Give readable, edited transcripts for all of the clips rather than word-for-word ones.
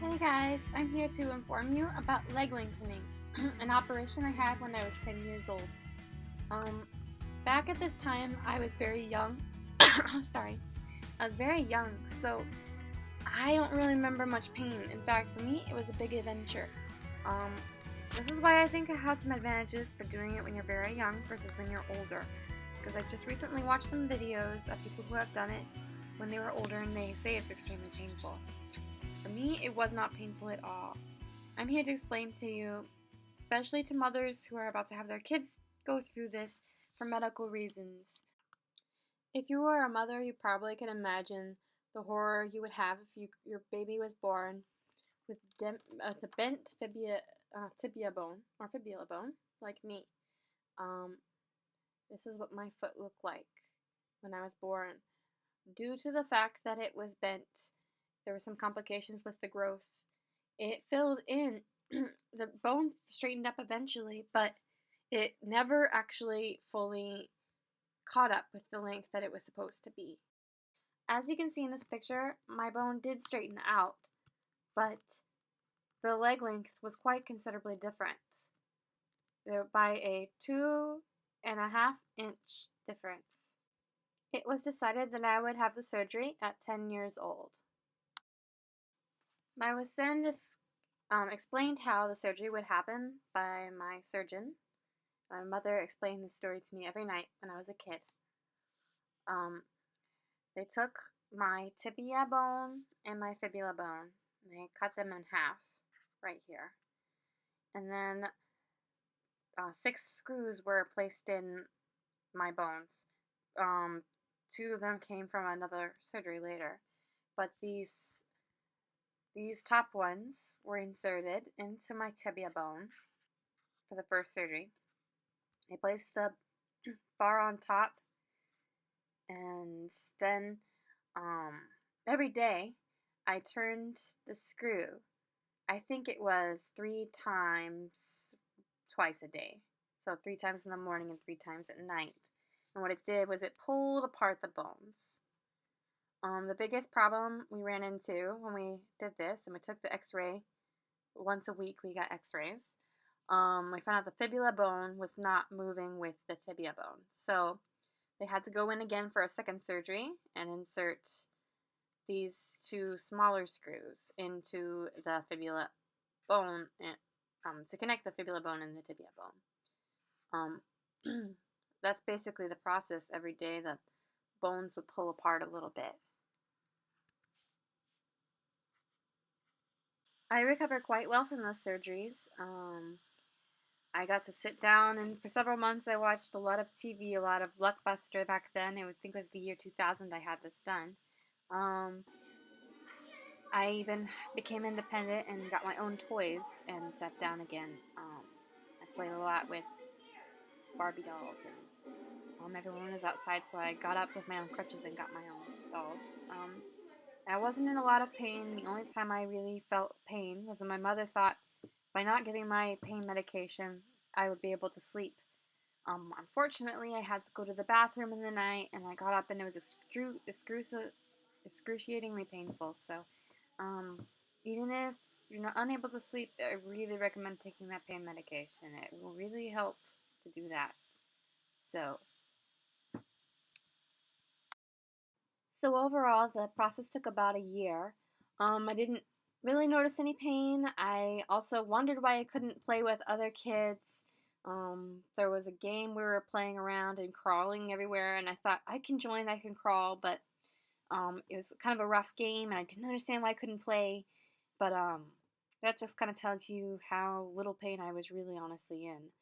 Hey guys, I'm here to inform you about leg lengthening, an operation I had when I was 10 years old. Um, Back at this time, I was very young. Sorry, I was very young, so I don't really remember much pain. In fact, for me, it was a big adventure. Um, this is why I think it has some advantages for doing it when you're very young versus when you're older. Because I just recently watched some videos of people who have done it when they were older, and they say it's extremely painful. For me, it was not painful at all. I'm here to explain to you, especially to mothers who are about to have their kids go through this for medical reasons. If you were a mother, you probably can imagine the horror you would have if your baby was born with the bent tibia bone or fibula bone, like me. Um, this is what my foot looked like when I was born. Due to the fact that it was bent, there were some complications with the growth. It filled in, the bone straightened up eventually, but it never actually fully caught up with the length that it was supposed to be. As you can see in this picture, my bone did straighten out, but the leg length was quite considerably different, by a 2.5-inch difference. It was decided that I would have the surgery at 10 years old. I was then explained how the surgery would happen by my surgeon. My mother explained this story to me every night when I was a kid. They took my tibia bone and my fibula bone, and they cut them in half right here. And then 6 screws were placed in my bones. 2 of them came from another surgery later, but these top ones were inserted into my tibia bone for the first surgery. They placed the bar on top, and then every day I turned the screw. I think it was 3 times, twice a day. So 3 times in the morning and 3 times at night. And what it did was it pulled apart the bones. The biggest problem we ran into when we did this, and we took the x-ray once a week, we got x-rays. We found out the fibula bone was not moving with the tibia bone. So they had to go in again for a second surgery and insert these 2 smaller screws into the fibula bone to connect the fibula bone and the tibia bone. That's basically the process. Every day the bones would pull apart a little bit. I recovered quite well from those surgeries. I got to sit down, and for several months I watched a lot of TV, a lot of Blockbuster back then. I would think it was the year 2000 I had this done. I even became independent and got my own toys and sat down again. I played a lot with Barbie dolls, and everyone was outside, so I got up with my own crutches and got my own dolls. I wasn't in a lot of pain. The only time I really felt pain was when my mother thought by not giving my pain medication, I would be able to sleep. Unfortunately, I had to go to the bathroom in the night, and I got up, and it was excruciatingly painful. So, even if you're not unable to sleep, I really recommend taking that pain medication. It will really help to do that. So overall, the process took about a year. I didn't really notice any pain. I also wondered why I couldn't play with other kids. There was a game we were playing around and crawling everywhere, and I thought I can join, I can crawl, but it was kind of a rough game, and I didn't understand why I couldn't play. But that just kind of tells you how little pain I was really honestly in.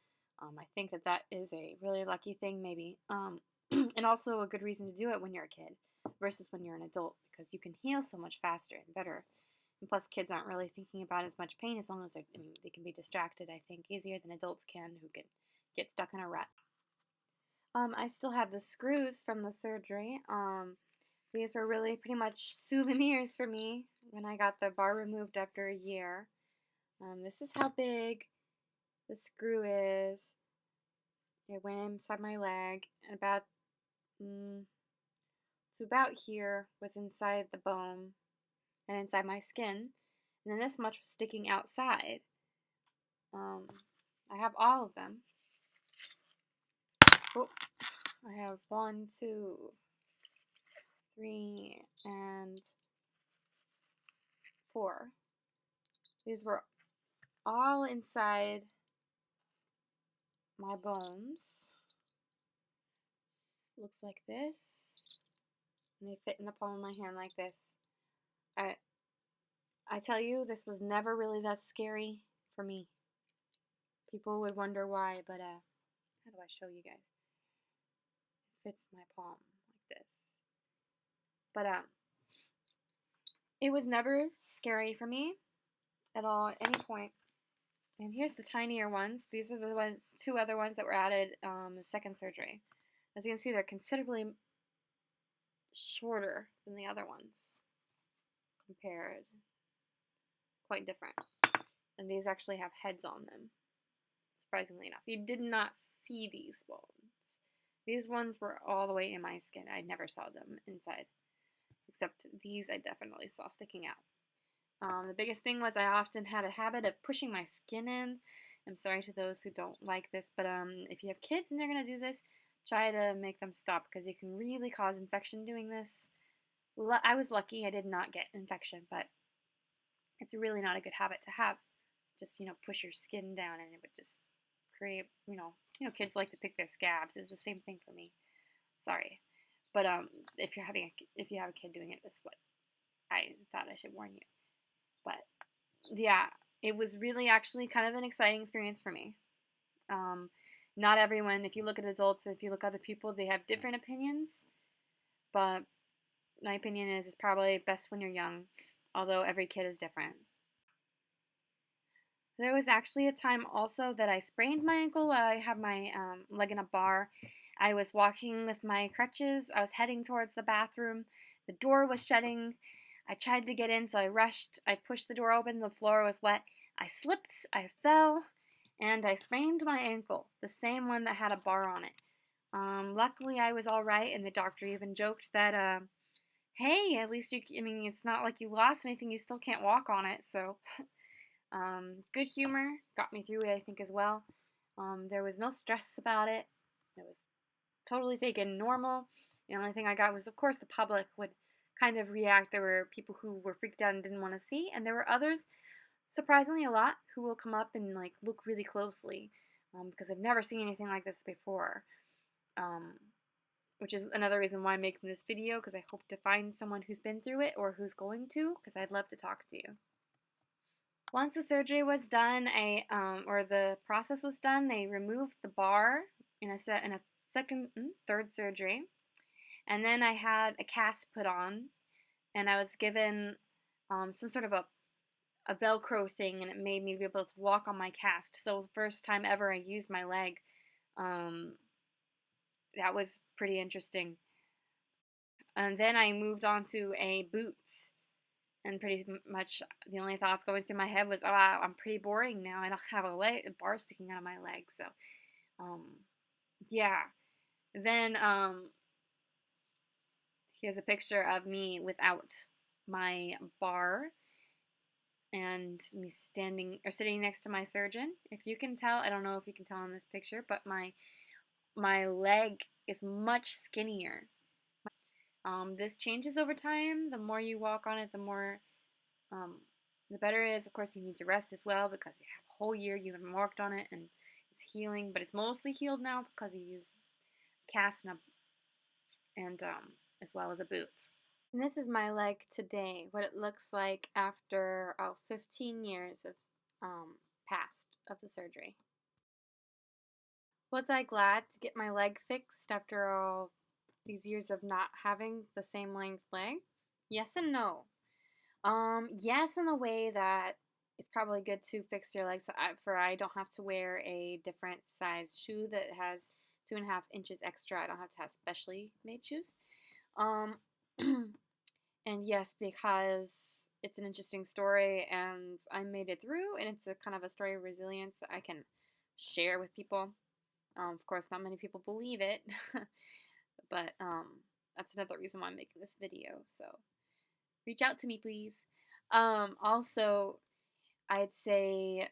I think that is a really lucky thing, maybe, and also a good reason to do it when you're a kid versus when you're an adult, because you can heal so much faster and better. And plus, kids aren't really thinking about as much pain as long as they can be distracted, I think, easier than adults can, who can get stuck in a rut. I still have the screws from the surgery. These were really pretty much souvenirs for me when I got the bar removed after a year. This is how big the screw is. It went inside my leg, and about to about here was inside the bone and inside my skin. and then this much was sticking outside. I have all of them. Oh, I have 1, 2, 3, and 4. These were all inside my bones. Looks like this. And they fit in the palm of my hand like this. I tell you, this was never really that scary for me. People would wonder why, but how do I show you guys? It fits my palm like this. But it was never scary for me at all at any point. And here's the tinier ones. These are the ones, 2 other ones that were added the second surgery. As you can see, they're considerably shorter than the other ones compared. Quite different. And these actually have heads on them, surprisingly enough. You did not see these bones. These ones were all the way in my skin. I never saw them inside, except these I definitely saw sticking out. The biggest thing was I often had a habit of pushing my skin in. I'm sorry to those who don't like this, but if you have kids and they're going to do this, try to make them stop because you can really cause infection doing this. I was lucky I did not get infection, but it's really not a good habit to have. Just, push your skin down and it would just create, kids like to pick their scabs. It's the same thing for me. Sorry. But if you have a kid doing it, this is what I thought I should warn you. But yeah, it was really actually kind of an exciting experience for me. Not everyone, if you look at adults or if you look at other people, they have different opinions. But my opinion is it's probably best when you're young, although every kid is different. There was actually a time also that I sprained my ankle while I had my leg in a bar. I was walking with my crutches. I was heading towards the bathroom. The door was shutting. I tried to get in, so I rushed. I pushed the door open. The floor was wet. I slipped. I fell. And I sprained my ankle, the same one that had a bar on it. Luckily, I was all right, and the doctor even joked that, hey, at least it's not like you lost anything. You still can't walk on it, so... good humor got me through it, I think, as well. There was no stress about it. It was totally taken normal. The only thing I got was, of course, the public would kind of react. There were people who were freaked out and didn't want to see, and there were others, surprisingly a lot, who will come up and look really closely because I've never seen anything like this before. Which is another reason why I'm making this video, because I hope to find someone who's been through it or who's going to, because I'd love to talk to you. Once the surgery was done, or the process was done, they removed the bar in a third surgery, and then I had a cast put on, and I was given some sort of a Velcro thing, and it made me be able to walk on my cast. So the first time ever I used my leg, that was pretty interesting. And then I moved on to a boot. And pretty much the only thoughts going through my head was, oh, I'm pretty boring now. I don't have a bar sticking out of my leg. So, yeah. Then, here's a picture of me without my bar and me sitting next to my surgeon. If you can tell, I don't know if you can tell in this picture, but my leg is much skinnier. This changes over time. The more you walk on it, the better it is. Of course, you need to rest as well because you have a whole year you haven't walked on it and it's healing, but it's mostly healed now because you use cast and as well as a boot. And this is my leg today, what it looks like after 15 years of past of the surgery. Was I glad to get my leg fixed after all these years of not having the same length leg? Yes and no. Yes, in the way that it's probably good to fix your legs for I don't have to wear a different size shoe that has 2.5 inches extra. I don't have to have specially made shoes. And yes, because it's an interesting story and I made it through, and it's a kind of a story of resilience that I can share with people. Of course, not many people believe it, but that's another reason why I'm making this video. So reach out to me, please. Also, I'd say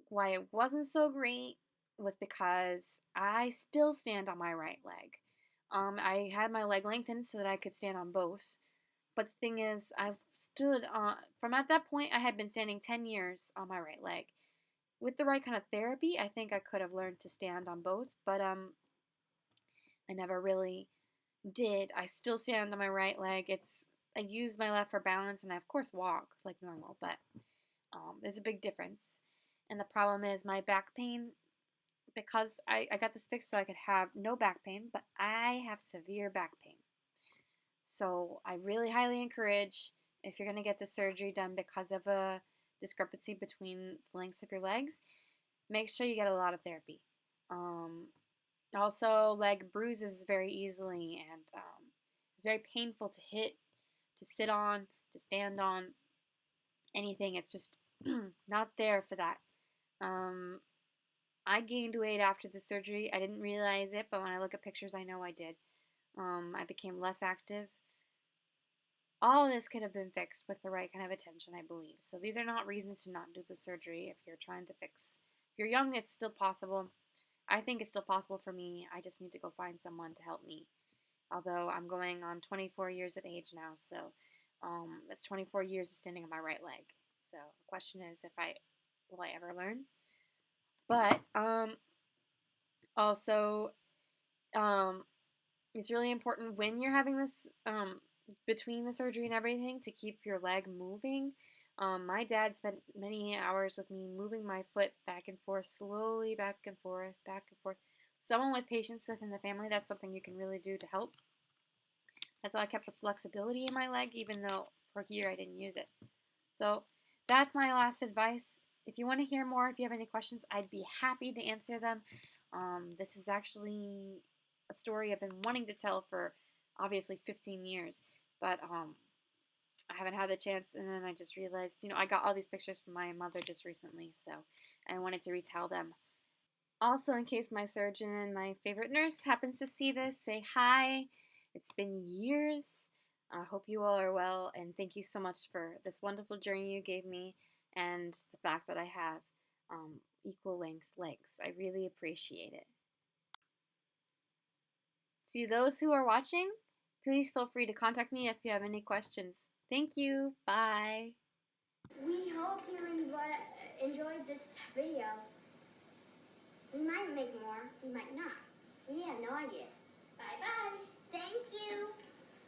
why it wasn't so great was because I still stand on my right leg. I had my leg lengthened so that I could stand on both. But the thing is, I've stood on, from at that point, I had been standing 10 years on my right leg. With the right kind of therapy, I think I could have learned to stand on both, but I never really did. I still stand on my right leg. I use my left for balance, and I of course walk like normal, but there's a big difference. And the problem is my back pain, because I got this fixed so I could have no back pain, but I have severe back pain. So I really highly encourage, if you're going to get the surgery done because of a discrepancy between the lengths of your legs, make sure you get a lot of therapy. Um, Also, leg bruises very easily, and it's very painful to hit, to sit on, to stand on, anything. It's just not there for that. Um, I gained weight after the surgery. I didn't realize it, but when I look at pictures, I know I did. I became less active. All this could have been fixed with the right kind of attention, I believe. So these are not reasons to not do the surgery if you're trying to fix. If you're young, it's still possible. I think it's still possible for me. I just need to go find someone to help me. Although I'm going on 24 years of age now, so it's 24 years of standing on my right leg. So the question is, if I will I ever learn? But also, um, it's really important when you're having this between the surgery and everything to keep your leg moving. My dad spent many hours with me moving my foot back and forth, slowly back and forth, back and forth. Someone with patience within the family, that's something you can really do to help. That's how I kept the flexibility in my leg, even though for a year I didn't use it. So that's my last advice. If you want to hear more, if you have any questions, I'd be happy to answer them. This is actually a story I've been wanting to tell for obviously 15 years, but I haven't had the chance. And then I just realized, I got all these pictures from my mother just recently, so I wanted to retell them. Also, in case my surgeon and my favorite nurse happens to see this, say hi. It's been years. I hope you all are well, and thank you so much for this wonderful journey you gave me and the fact that I have equal length legs. I really appreciate it. To those who are watching, please feel free to contact me if you have any questions. Thank you. Bye. We hope you enjoyed this video. We might make more, we might not. We have no idea. Bye bye. Thank you.